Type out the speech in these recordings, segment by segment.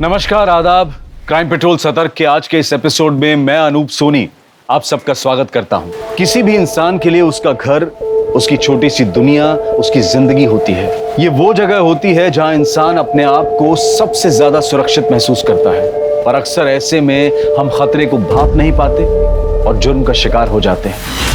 नमस्कार, आदाब। Crime petrol सतर्क के आज के इस एपिसोड में मैं अनूप सोनी आप सबका स्वागत करता हूं। किसी भी इंसान के लिए उसका घर, उसकी छोटी सी दुनिया, उसकी जिंदगी होती है। ये वो जगह होती है जहां इंसान अपने आप को सबसे ज्यादा सुरक्षित महसूस करता है, पर अक्सर ऐसे में हम खतरे को भांप नहीं पाते और जुर्म का शिकार हो जाते हैं।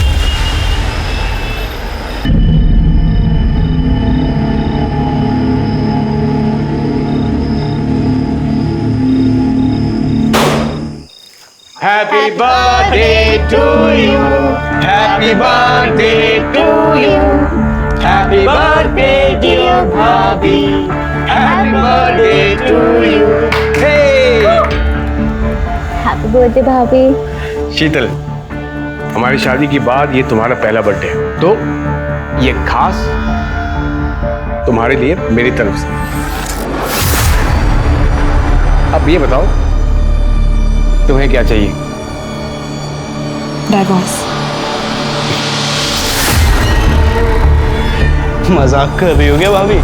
Happy birthday to you. Happy birthday to you. Happy birthday dear Bhabhi. Happy birthday to you. Hey! Happy birthday भाभी। शीतल, हमारी शादी के बाद ये तुम्हारा पहला बर्थडे है, तो ये खास तुम्हारे लिए मेरी तरफ से। अब ये बताओ तुम्हें क्या चाहिए? डाइवोर्स। मजाक कर रही हो क्या भाभी?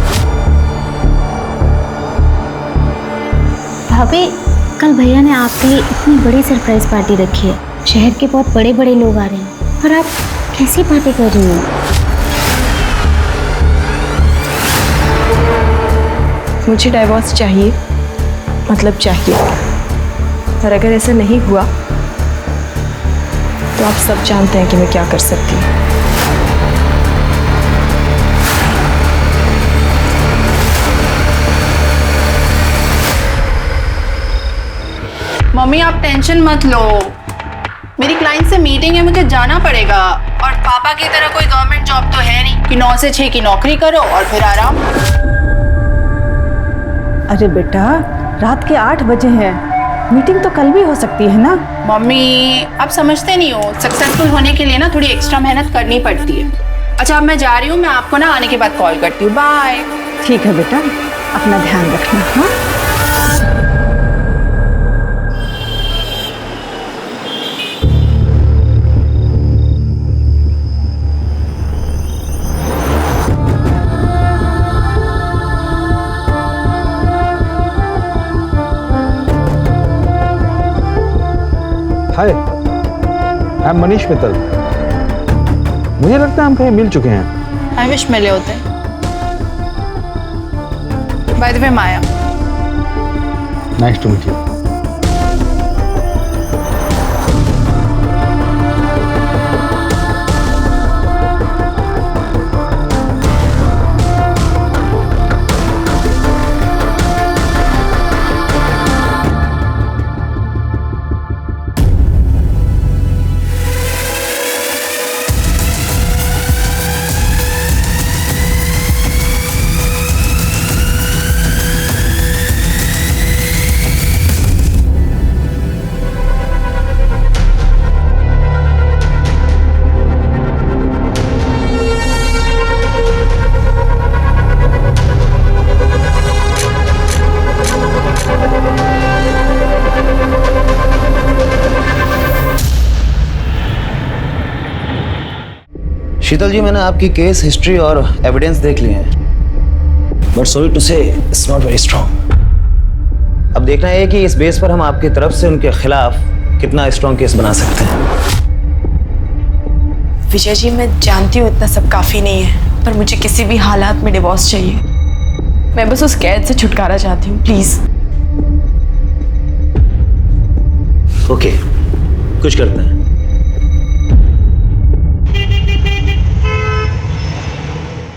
भाभी, कल भैया ने आपके लिए इतनी बड़ी सरप्राइज पार्टी रखी है। शहर के बहुत बड़े बड़े लोग आ रहे हैं और आप कैसी पार्टी कर रही हो? मुझे डाइवोर्स चाहिए, मतलब चाहिए। और अगर ऐसा नहीं हुआ तो आप सब जानते हैं कि मैं क्या कर सकती हूँ। मम्मी आप टेंशन मत लो, मेरी क्लाइंट से मीटिंग है, मुझे जाना पड़ेगा। और पापा की तरह कोई गवर्नमेंट जॉब तो है नहीं कि 9 से 6 की नौकरी करो और फिर आराम। अरे बेटा, रात के 8 बजे हैं, मीटिंग तो कल भी हो सकती है ना। मम्मी आप समझते नहीं हो, सक्सेसफुल होने के लिए ना थोड़ी एक्स्ट्रा मेहनत करनी पड़ती है। अच्छा अब मैं जा रही हूँ, मैं आपको ना आने के बाद कॉल करती हूँ। बाय। ठीक है बेटा, अपना ध्यान रखना। हाँ, हाय, आई एम मनीष मित्तल। मुझे लगता है हम कहीं मिल चुके हैं। आई विश मिले होते। By the way Maya. Nice to meet you. Sheetal ji, मैंने आपकी केस हिस्ट्री और एविडेंस देख लिए हैं, but sorry to say it's not very strong. अब देखना है कि इस बेस पर हम आपकी तरफ से उनके खिलाफ कितना स्ट्रॉन्ग केस बना सकते हैं। विजय जी, मैं जानती हूँ इतना सब काफी नहीं है, पर मुझे किसी भी हालात में डिवोर्स चाहिए। मैं बस उस कैद से छुटकारा चाहती हूँ, प्लीज। ओके, कुछ करते हैं।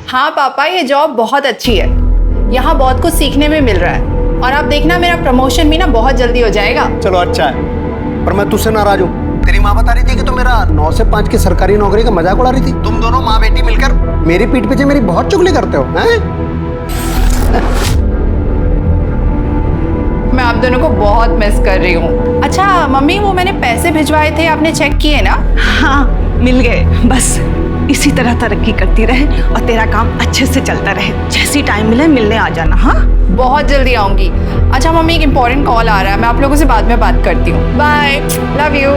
हाँ पापा, ये जॉब बहुत अच्छी है। यहाँ बहुत कुछ सीखने में मिल रहा है और आप देखना मेरा प्रमोशन भी ना बहुत जल्दी हो जाएगा। चलो अच्छा है, पर मैं तुझसे नाराज हूँ। तेरी माँ बता रही थी कि तू मेरा 9 से 5 की सरकारी नौकरी का मजाक उड़ा रही थी। तुम दोनों माँ बेटी मिलकर मेरी पीठ पीछे मेरी बहुत चुगली करते हो, हैं? मैं आप दोनों को बहुत मिस कर रही हूँ। अच्छा मम्मी, वो मैंने पैसे भिजवाए थे, आपने चेक किए ना? हाँ मिल गए। बस इसी तरह तरक्की करती रहे और तेरा काम अच्छे से चलता रहे। जैसी टाइम मिले मिलने आ जाना। हाँ बहुत जल्दी आऊंगी। अच्छा मम्मी, एक इम्पोर्टेंट कॉल आ रहा है, मैं आप लोगों से बाद में बात करती हूँ। Bye, love you.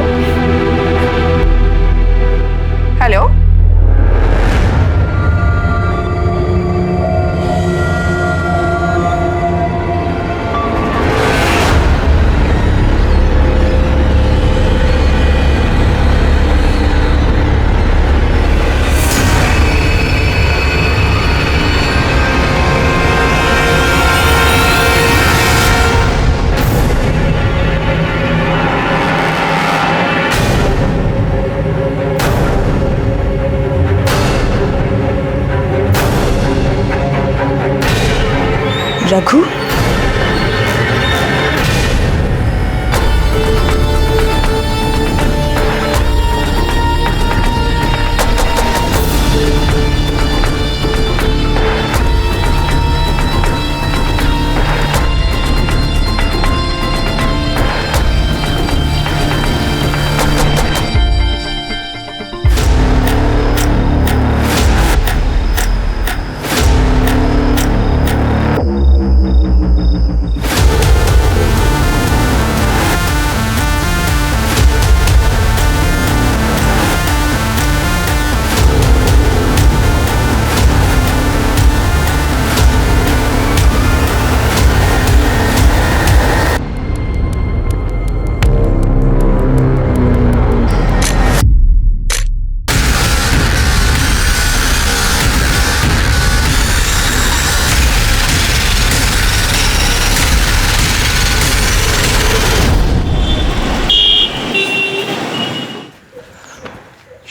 Hello, Raghu,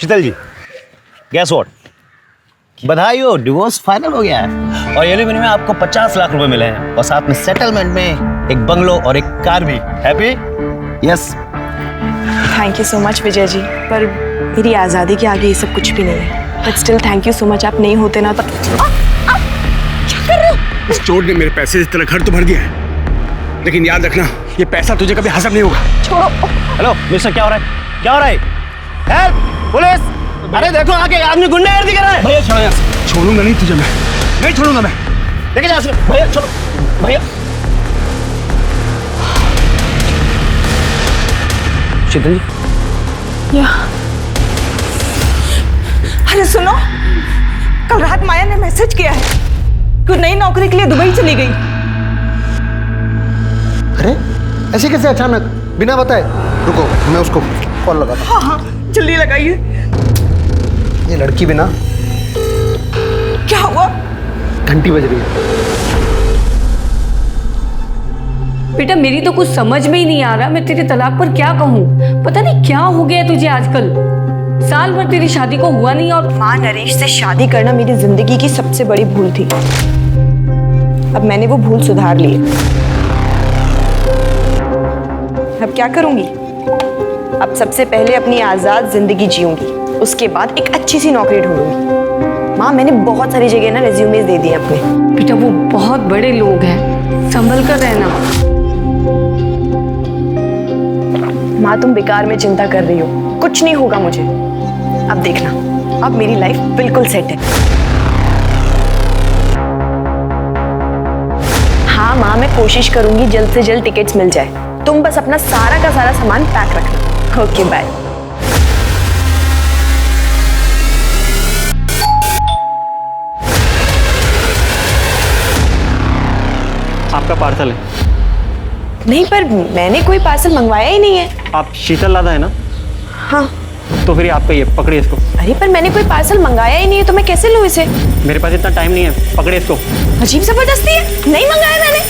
Sheetal ji, guess what, बधाई हो, डिवोर्स फाइनल हो गया है और एलिमनी में आपको 50 लाख रुपए मिले हैं और साथ में सेटलमेंट में एक बंगलो और एक कार भी। Happy? Yes. Thank you so much Vijay ji, पर मेरी आज़ादी के आगे ये सब कुछ भी नहीं है। But still thank you so much, आप नहीं होते ना तो। क्या कर रहे हो? इस चोट ने मेरे पैसे से तेरा घर तो भर दिया है, लेकिन याद रखना ये पैसा तुझे कभी हजम नहीं होगा। छोड़ो। हेलो मिस्टर, क्या हो रहा है? क्या हो रहा है? Help, police! अरे देखो आगे आदमी गुंडागर्दी कर रहा है। भैया छोड़ो, यहाँ छोड़ूंगा नहीं तुझे, मैं नहीं छोड़ूंगा मैं। लेके जा भैया, चलो भैया। शीतल जी, अरे सुनो, कल रात माया ने मैसेज किया है कि नई नौकरी के लिए दुबई चली गई। अरे ऐसे कैसे अचानक, बिना बताए? रुको, मैं उसको कॉल लगाता हूँ। हाँ हाँ जल्दी लगाइए। ये लड़की बिना। क्या हुआ? घंटी बज रही है। बेटा मेरी तो कुछ समझ में ही नहीं आ रहा, मैं तेरे तलाक पर क्या कहूँ। पता नहीं क्या हो गया तुझे आजकल, साल भर तेरी शादी को हुआ नहीं और। माँ, नरेश से शादी करना मेरी जिंदगी की सबसे बड़ी भूल थी। अब मैंने वो भूल सुधार ली है। अब क्या करूंगी? अब सबसे पहले अपनी आजाद जिंदगी जीऊंगी, उसके बाद एक अच्छी सी नौकरी ढूंढूंगी। माँ, मैंने बहुत सारी जगह ना रिज्यूमेस दे दिए अपने। बेटा वो बहुत बड़े लोग हैं, संभल कर रहना। माँ, तुम बेकार में चिंता कर रही हो, कुछ नहीं होगा मुझे। अब देखना, अब मेरी लाइफ बिल्कुल सेट है। हाँ माँ, मैं कोशिश करूंगी जल्द से जल्द टिकट्स मिल जाए। तुम बस अपना सारा का सारा सामान पैक रखना। Okay bye. आपका पार्सल है। नहीं, पर मैंने कोई पार्सल मंगवाया ही नहीं है। आप शीतल लादा है ना? हाँ। तो फिर आपका ये पकड़िए इसको। अरे पर मैंने कोई पार्सल मंगाया ही नहीं है, तो मैं कैसे लूँ इसे? मेरे पास इतना टाइम नहीं है, पकड़िए इसको। अजीब जबरदस्ती है, नहीं मंगाया मैंने।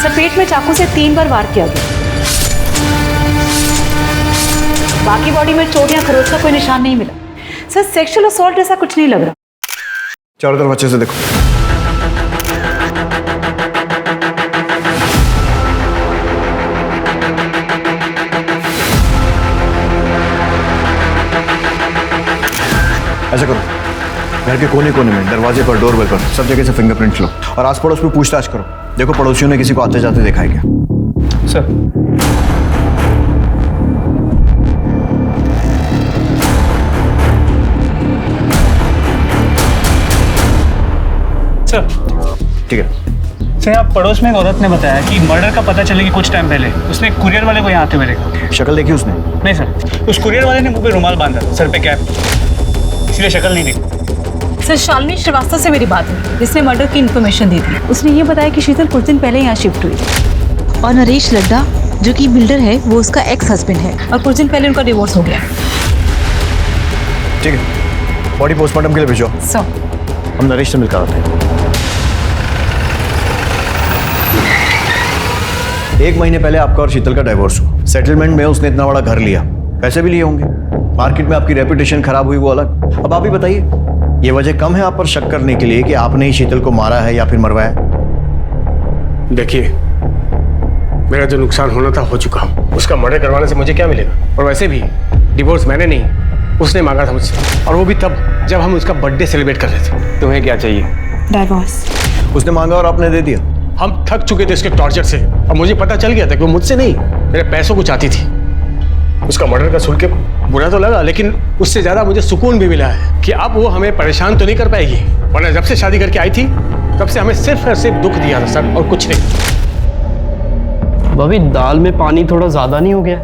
सर पेट में चाकू से 3 बार वार किया गया। बाकी बॉडी में चोट या खरोच का कोई निशान नहीं मिला। सर सेक्सुअल असॉल्ट जैसा कुछ नहीं लग रहा। चारों तरफ अच्छे से देखो। ऐसा करो, घर के कोने कोने में, दरवाजे पर, डोरबेल पर, सब जगह से फिंगरप्रिंट लो और आस पड़ोस में पूछताछ करो। देखो पड़ोसियों ने किसी को आते जाते देखा है क्या। सर सर ठीक है। सर आप पड़ोस में एक औरत ने बताया कि मर्डर का पता चले कि कुछ टाइम पहले उसने कुरियर वाले को यहाँ आते हुए देखा। शक्ल देखी उसने? नहीं सर, उस कुरियर वाले ने मुंह पे रुमाल बांधा, सर पे कैप, इसलिए शक्ल नहीं देखी। सर शालिनी श्रीवास्तव से मेरी बात हुई, जिसने मर्डर की इन्फॉर्मेशन दी थी। उसने ये बताया कि शीतल कुछ दिन पहले यहाँ शिफ्ट हुई और नरेश लड्डा जो कि बिल्डर है वो उसका एक्स हस्बैंड है और कुछ दिन पहले उनका डिवोर्स हो गया। ठीक है, बॉडी पोस्टमार्टम के लिए भेजो। सर हम नरेश से मिलकर आते हैं। 1 महीने पहले आपका और शीतल का डाइवोर्स हुआ। सेटलमेंट में उसने इतना बड़ा घर लिया, पैसे भी लिए होंगे, मार्केट में आपकी रेपुटेशन खराब हुई वो अलग। अब आप ही बताइए, ये वजह कम है आप पर शक करने के लिए कि आपने ही शीतल को मारा है या फिर मरवाया? देखिए, मेरा जो नुकसान होना था हो चुका। उसका मर्डर करवाने से मुझे क्या मिलेगा? और वैसे भी डिवोर्स मैंने नहीं, उसने मांगा था मुझसे, और वो भी तब जब हम उसका बर्थडे सेलिब्रेट कर रहे थे। तुम्हें क्या चाहिए? डाइवोर्स। उसने मांगा और आपने दे दिया। हम थक चुके थे इसके टॉर्चर से, और मुझे पता चल गया था कि वो मुझसे नहीं, मेरे पैसों को चाहती थी। उसका मर्डर का सुन के बुरा तो लगा, लेकिन उससे ज्यादा मुझे सुकून भी मिला है कि अब वो हमें परेशान तो नहीं कर पाएगी। वरना जब से शादी करके आई थी तब से हमें सिर्फ और सिर्फ दुख दिया था सर, और कुछ नहीं। भाभी दाल में पानी थोड़ा ज़्यादा नहीं हो गया?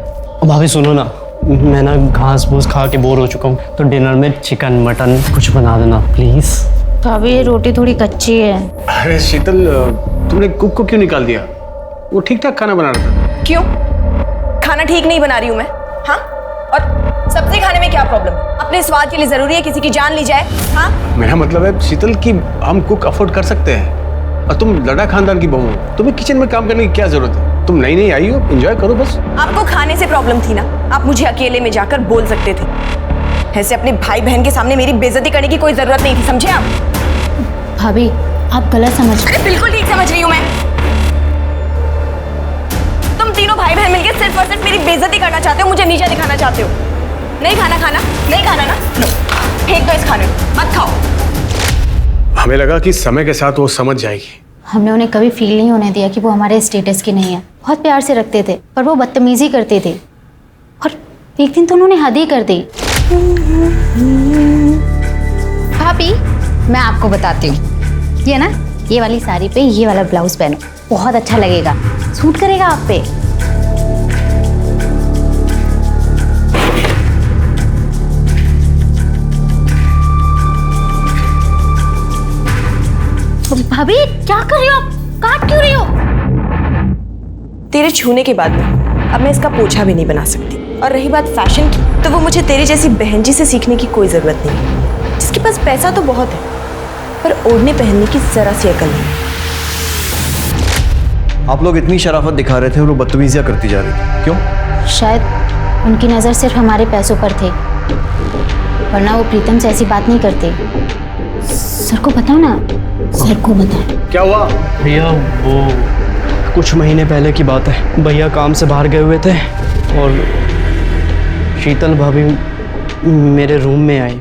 भाभी सुनो ना, मैं ना घास फूस खा के बोर हो चुका हूँ, तो डिनर में चिकन मटन कुछ बना देना प्लीज़। भाभी ये रोटी थोड़ी कच्ची है। अरे शीतल, तुमने कुक को क्यों निकाल दिया? वो ठीक ठाक खाना बना रहा था। क्यों? खाना ठीक नहीं बना रही हूँ मैं? हाँ? और सब्जी खाने में क्या प्रॉब्लम? अपने स्वाद के लिए जरूरी है किसी की जान ली जाए? हाँ? मेरा मतलब है शीतल कि हम कुक अफोर्ड कर सकते हैं, और तुम लड़ा खानदान की बहू हो, तुम्हें किचन में काम करने की क्या जरूरत है? तुम नई नई आई हो, एंजॉय करो बस। आपको खाने से प्रॉब्लम थी ना, आप मुझे अकेले में जाकर बोल सकते थे। ऐसे अपने भाई बहन के सामने मेरी बेइज्जती करने की कोई जरूरत नहीं थी, समझे आप? भाभी आप गलत समझ रहे अरे बिल्कुल ठीक समझ रही हूँ मैं। तुम तीनों भाई बहन मिलकर सिर्फ और सिर्फ मेरी बेइज्जती करना चाहते हो, मुझे नीचा दिखाना चाहते हो। नहीं खाना खाना, नहीं खाना ना, लो फेंक दो इस खाने को, मत खाओ। हमें लगा कि समय के साथ वो समझ जाएगी। हमने उन्हें कभी फील नहीं होने दिया कि वो हमारे स्टेटस की नहीं है। बहुत प्यार से रखते थे, पर वो बदतमीजी करते थे, और एक दिन तो उन्होंने हद ही कर दी। भाभी मैं आपको बताती हूँ, ये ना, ये वाली साड़ी पे ये वाला ब्लाउज पहनो, बहुत अच्छा लगेगा, सूट करेगा आप पे। भाभी क्या कर रही हो आप? काट क्यों रही हो? तेरे छूने के बाद में अब मैं इसका पोछा भी नहीं बना सकती। और रही बात फैशन की, तो वो मुझे तेरी जैसी बहन जी से सीखने की कोई जरूरत नहीं है, जिसके पास पैसा तो बहुत है पर ओढ़ने पहनने की जरा सी अकल नहीं। आप लोग इतनी शराफत दिखा रहे थे और वो बदतमीजियां करती जा रही थी, क्यों? शायद उनकी नज़र सिर्फ हमारे पैसों पर थे, वरना वो प्रीतम से ऐसी बात नहीं करते। सर को बताओ ना, सर को बताओ। क्या हुआ? भैया वो कुछ महीने पहले की बात है, भैया काम से बाहर गए हुए थे और शीतल भाभी मेरे रूम में आई।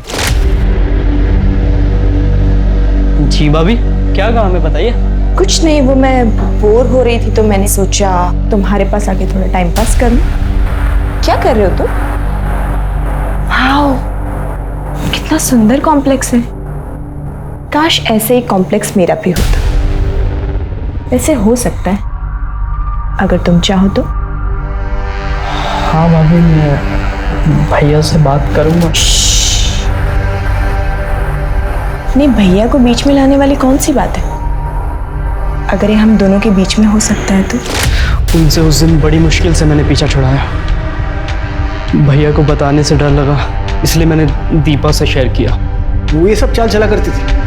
जी भाभी क्या काम है बताइए। कुछ नहीं, वो मैं बोर हो रही थी तो मैंने सोचा तुम्हारे पास आके थोड़ा टाइम पास कर लूं। क्या कर रहे हो तुम? वाओ, कितना सुंदर कॉम्प्लेक्स है। काश ऐसे ही कॉम्प्लेक्स मेरा भी होता। ऐसे हो सकता है अगर तुम चाहो तो। हाँ भाभी मैं भैया से बात करूँगा। नहीं, भैया को बीच में लाने वाली कौन सी बात है? अगर ये हम दोनों के बीच में हो सकता है तो। उनसे उस दिन बड़ी मुश्किल से मैंने पीछा छुड़ाया। भैया को बताने से डर लगा, इसलिए मैंने दीपा से शेयर किया। वो ये सब चाल चला करती थी।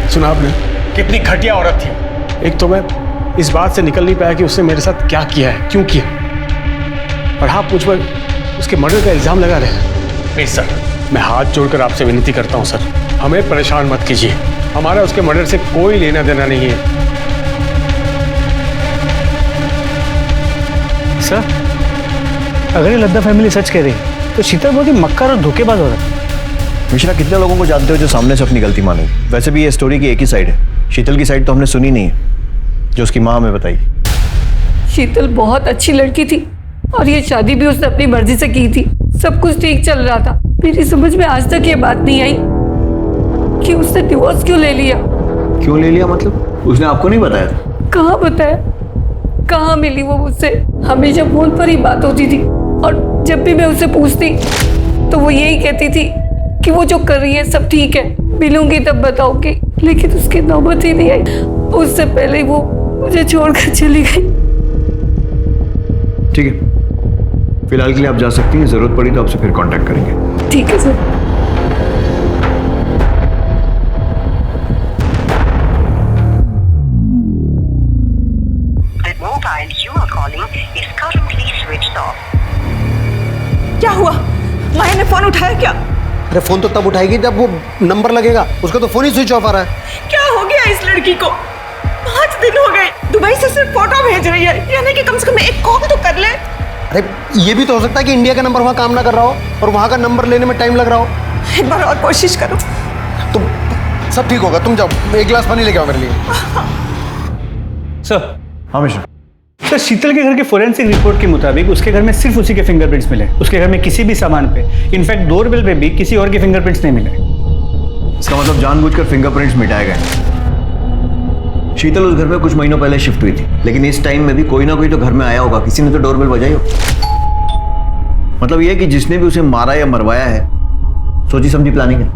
सुना आपने? कितनी घटिया औरत थी। एक तो मैं इस बात से निकल नहीं पाया कि उसने मेरे साथ क्या किया है, क्यों किया, और आप मुझ पर उसके मर्डर का इल्जाम लगा रहे हैं। प्लीज सर, मैं हाथ जोड़कर आपसे विनती करता हूं सर, हमें परेशान मत कीजिए। हमारा उसके मर्डर से कोई लेना देना नहीं है। सर, अगर ये लद्दा फैमिली सच कह रही है तो शीतल बहुत ही मक्कार और धोखेबाज हो रहा है। मिश्रा, कितने लोगों को जानते हो जो सामने से अपनी गलती मानेगी? वैसे भी ये स्टोरी की एक ही साइड है, शीतल की साइड तो हमने सुनी नहीं है जो उसकी माँ हमें बताई। शीतल बहुत अच्छी लड़की थी और ये शादी भी उसने अपनी मर्जी से की थी। सब कुछ ठीक चल रहा था। मेरी समझ में आज तक ये बात नहीं आई कि उसने डिवोर्स क्यों ले लिया। क्यों ले लिया मतलब? उसने आपको नहीं बताया था? कहाँ बताया, कहाँ मिली वो मुझसे। हमेशा फोन पर ही बात होती थी और जब भी मैं उससे पूछती तो वो यही कहती थी कि वो जो कर रही है सब ठीक है, मिलूंगी तब बताऊंगी। लेकिन उसकी नौबत ही नहीं आई। उससे पहले वो मुझे छोड़कर चली गई। ठीक है, फिलहाल के लिए आप जा सकती हैं, जरूरत पड़ी तो आपसे फिर कांटेक्ट करेंगे। ठीक है सर। क्या हुआ? माया ने फोन उठाया क्या? अरे फोन तो तब उठाएगी जब वो नंबर लगेगा, उसका तो फोन ही स्विच ऑफ आ रहा है। क्या हो गया इस लड़की को? 5 दिन हो गए, दुबई से सिर्फ फोटो भेज रही है, यानी कि कम से कम एक कॉल तो कर ले। अरे ये भी तो हो सकता है कि इंडिया का नंबर वहाँ काम ना कर रहा हो और वहाँ का नंबर लेने में टाइम लग रहा हो। एक बार और कोशिश करो। तुम सब ठीक होगा, तुम जाओ, एक गिलास पानी लेके आओ मेरे लिए। सर। हाँ मिश्रा। सर, शीतल के घर के फोरेंसिक रिपोर्ट के मुताबिक उसके घर में सिर्फ उसी के फिंगरप्रिंट्स मिले। उसके घर में किसी भी सामान पे, इनफैक्ट डोरबेल पे भी किसी और के फिंगरप्रिंट्स नहीं मिले। इसका मतलब जानबूझकर फिंगरप्रिंट्स मिटाए गए। शीतल उस घर में कुछ महीनों पहले शिफ्ट हुई थी, लेकिन इस टाइम में भी कोई ना कोई तो घर में आया होगा, किसी ने तो डोरबेल बजाई हो। मतलब यह कि जिसने भी उसे मारा या मरवाया है, सोची समझी प्लानिंग है।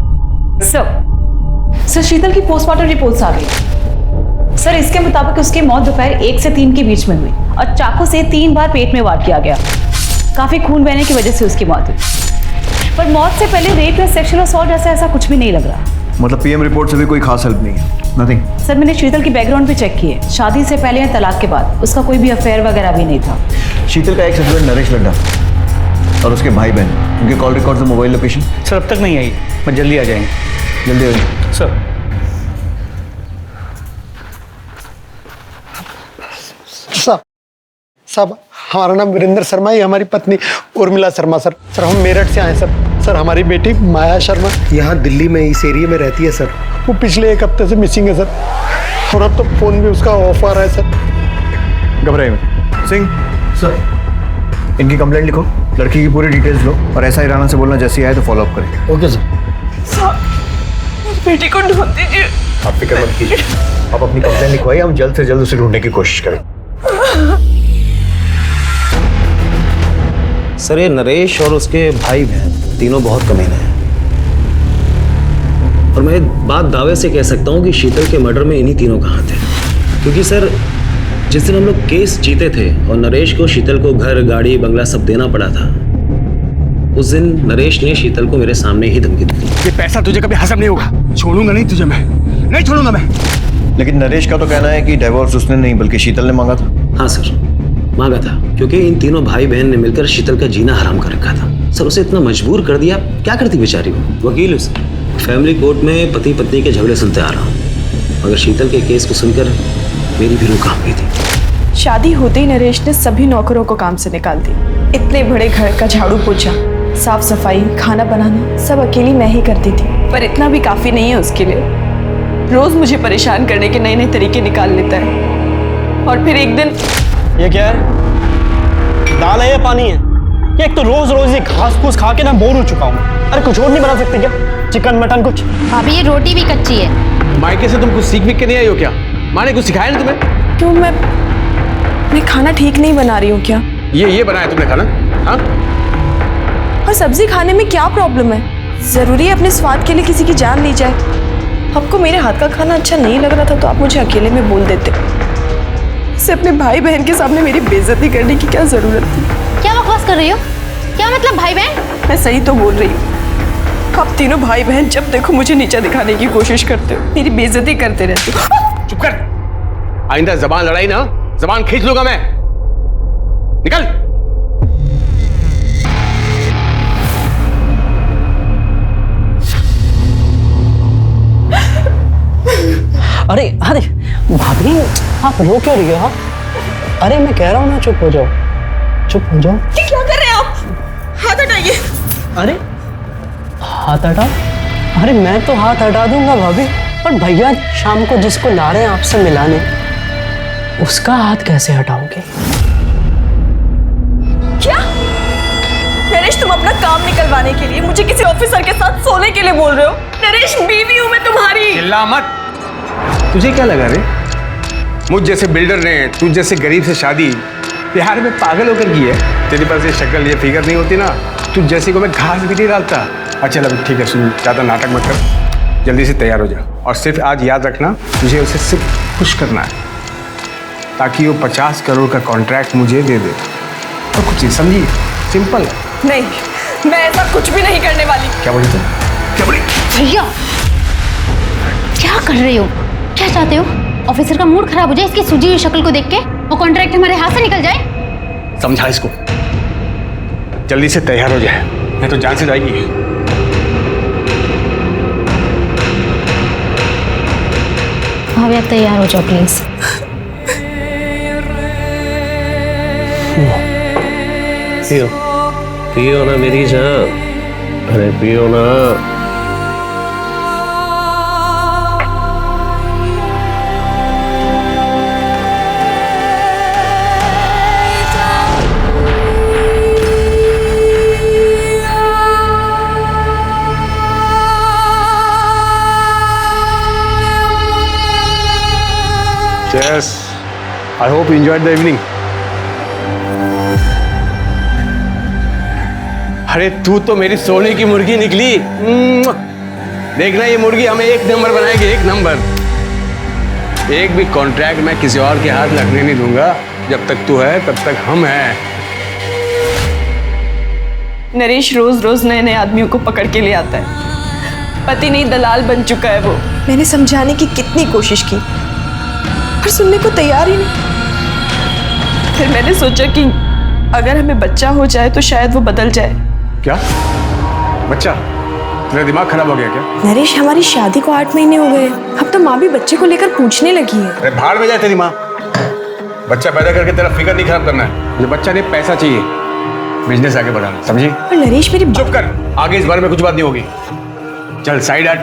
सर, शीतल की पोस्टमार्टम रिपोर्ट्स आ गई। सर, इसके मुताबिक उसकी मौत दोपहर 1 से 3 के बीच में हुई और चाकू से 3 बार पेट में वार किया गया। काफी खून बहने की वजह से उसकी मौत हुई, पर मौत से पहले रेप या सेक्सुअल असॉल्ट ऐसा कुछ भी नहीं लग रहा। मतलब पीएम रिपोर्ट से भी कोई खास हेल्प नहीं है? नथिंग। सर, मैंने शीतल की बैकग्राउंड भी चेक की है। शादी से पहले या तलाक के बाद उसका कोई भी अफेयर वगैरह भी नहीं था। शीतल का एक्स हस्बैंड नरेश लड्डा और उसके भाई बहन, उनके कॉल रिकॉर्ड्स और मोबाइल लोकेशन? सर, अब तक नहीं आई, पर जल्दी आ जाएंगे। जल्दी आ जाएंगे सर। साहब, हमारा नाम वीरेंद्र शर्मा है, हमारी पत्नी उर्मिला शर्मा। सर, हम मेरठ से आए सर, हमारी बेटी माया शर्मा यहाँ दिल्ली में इस एरिया में रहती है सर। वो पिछले 1 हफ्ते से मिसिंग है सर, और अब तो फोन भी उसका ऑफ आ रहा है सर। घबराइए मत। सिंह सर, इनकी कंप्लेंट लिखो, लड़की की पूरी डिटेल्स लो और ऐसा राणा से बोलना जैसी आए तो फॉलो अप करें। Okay sir. बेटी को ढूंढ दीजिए। आप फिक्र मत कीजिए, आप अपनी कंप्लेंट लिखवाइए, हम जल्द से जल्द उसे ढूंढने की कोशिश करें। सर, ये नरेश और उसके भाई बहन तीनों बहुत कमीने हैं और मैं बात दावे से कह सकता हूँ कि शीतल के मर्डर में इन्हीं तीनों का हाथ है। क्योंकि सर, जिस दिन हम लोग केस जीते थे और नरेश को शीतल को घर, गाड़ी, बंगला सब देना पड़ा था, उस दिन नरेश ने शीतल को मेरे सामने ही धमकी दी। ये पैसा तुझे कभी हजम नहीं होगा, छोड़ूंगा नहीं तुझे, मैं नहीं छोड़ूंगा मैं। लेकिन नरेश का तो कहना है कि डिवोर्स उसने नहीं बल्कि शीतल ने मांगा था। हाँ सर, मांगा था, क्योंकि इन तीनों भाई बहन ने मिलकर शीतल का जीना हराम कर रखा था। सर, उसे इतना मजबूर कर दिया, क्या करती बेचारी वो। वकील उसे फैमिली कोर्ट में पति पत्नी के झगड़े सुनते आ रहा हूँ, मगर शीतल के केस को सुनकर मेरी भी रूह कांप गई थी। शादी होते ही नरेश ने सभी नौकरों को काम से निकाल दी। इतने बड़े घर का झाड़ू पोछा, साफ सफाई, खाना बनाना सब अकेली मैं ही करती थी। पर इतना भी काफी नहीं है उसके लिए। रोज मुझे परेशान करने के नए नए तरीके निकाल लेता है। और फिर एक दिन, ये क्या है? दाल है या पानी है? ये एक तो रोज रोज ये घास फूस खा के ना बोर हो चुका हूँ। अरे कुछ और नहीं बना सकते क्या? चिकन मटन कुछ? भाभी, ये रोटी भी कच्ची है। मायके से तुम कुछ सीख के नहीं आई हो क्या? माँ ने कुछ सिखाया नहीं तुम्हें? क्यों मैं खाना ठीक नहीं बना रही हूँ क्या? ये बनाया तुमने खाना? हाँ? और सब्जी खाने में क्या प्रॉब्लम है? जरूरी है अपने स्वाद के लिए किसी की जान ली जाए? आपको मेरे हाथ का खाना अच्छा नहीं लग रहा था तो आप मुझे अकेले में बोल देते। इसे अपने भाई बहन के सामने मेरी बेइज्जती करने की क्या जरूरत थी? क्या बकवास कर रही हो? क्या मतलब भाई बहन? मैं सही तो बोल रही हूँ। आप तीनों भाई बहन जब देखो मुझे नीचा दिखाने की कोशिश करते हो, मेरी बेइज्जती करते रहते हो। चुप कर। आइंदा जबान लड़ाई ना, जबान खींच लूंगा मैं। निकल। अरे अरे भाभी, आप रो क्यों रही हो? अरे मैं कह रहा हूँ ना, चुप हो जाओ, चुप हो जाओ। ये क्या कर रहे हैं आप? हाथ हटाइए। अरे हाथ हटा? अरे मैं तो हाथ हटा दूंगा भाभी, पर भैया शाम को जिसको ला रहे हैं आपसे मिलाने, उसका हाथ कैसे हटाओगे? क्या नरेश, तुम अपना काम निकलवाने के लिए मुझे किसी ऑफिसर के साथ सोने के लिए बोल रहे हो? नरेश, बीवी हूं मैं तुम्हारी। चिल्ला मत। तुझे क्या लगा रे, मुझ जैसे बिल्डर ने तुझ जैसे गरीब से शादी बिहार में पागल होकर की है? तेरे पास ये शक्ल ये फिगर नहीं होती ना, तुझ जैसे को मैं घास भी नहीं डालता। अच्छा चल ठीक है, सुन, ज़्यादा नाटक मत कर, जल्दी से तैयार हो जा। और सिर्फ आज याद रखना, मुझे उसे सिर्फ खुश करना है, ताकि वो 50 करोड़ का कॉन्ट्रैक्ट मुझे दे दे। और कुछ नहीं, समझी? सिंपल। नहीं, मैं ऐसा कुछ भी नहीं करने वाली। क्या बोली? क्या बोली? भैया क्या कर रहे हो? क्या चाहते हो? ऑफिसर का मूड खराब हो जाए इसकी सूजी हुई शक्ल को देख के, वो कॉन्ट्रैक्ट हमारे हाथ से निकल जाए? समझा इसको, जल्दी से तैयार हो जाए, नहीं तो जान से जाएगी। भाभी आप तैयार हो जाओ प्लीज। पियो पियो ना मेरी जान, अरे पियो ना। Yes, I hope you enjoyed the evening. अरे तू तो मेरी सोने की मुर्गी निकली। देखना ये मुर्गी हमें एक नंबर बनाएगी, एक नंबर। एक भी कॉन्ट्रैक्ट मैं किसी और के हाथ लगने नहीं दूंगा। जब तक तू है तब तक हम हैं। नरेश रोज रोज नए नए आदमियों को पकड़ के ले आता है, पति नहीं दलाल बन चुका है वो। मैंने समझाने की कितनी कोशिश की पर सुनने को तैयार ही नहीं। फिर मैंने सोचा कि अगर हमें बच्चा हो जाए तो शायद वो बदल जाए। क्या बच्चा? तेरा दिमाग खराब हो गया क्या? नरेश, हमारी शादी को 8 महीने हो गए, अब तो माँ भी बच्चे को लेकर पूछने लगी है। अरे भाड़ में जाए तेरी माँ। बच्चा पैदा करके तेरा फिगर नहीं खराब करना है। मुझे बच्चा नहीं, पैसा चाहिए, बिजनेस आगे बढ़ाना, समझी? पर नरेश मेरी चुप कर, आगे इस बारे में कुछ बात नहीं होगी। चल साइड हट।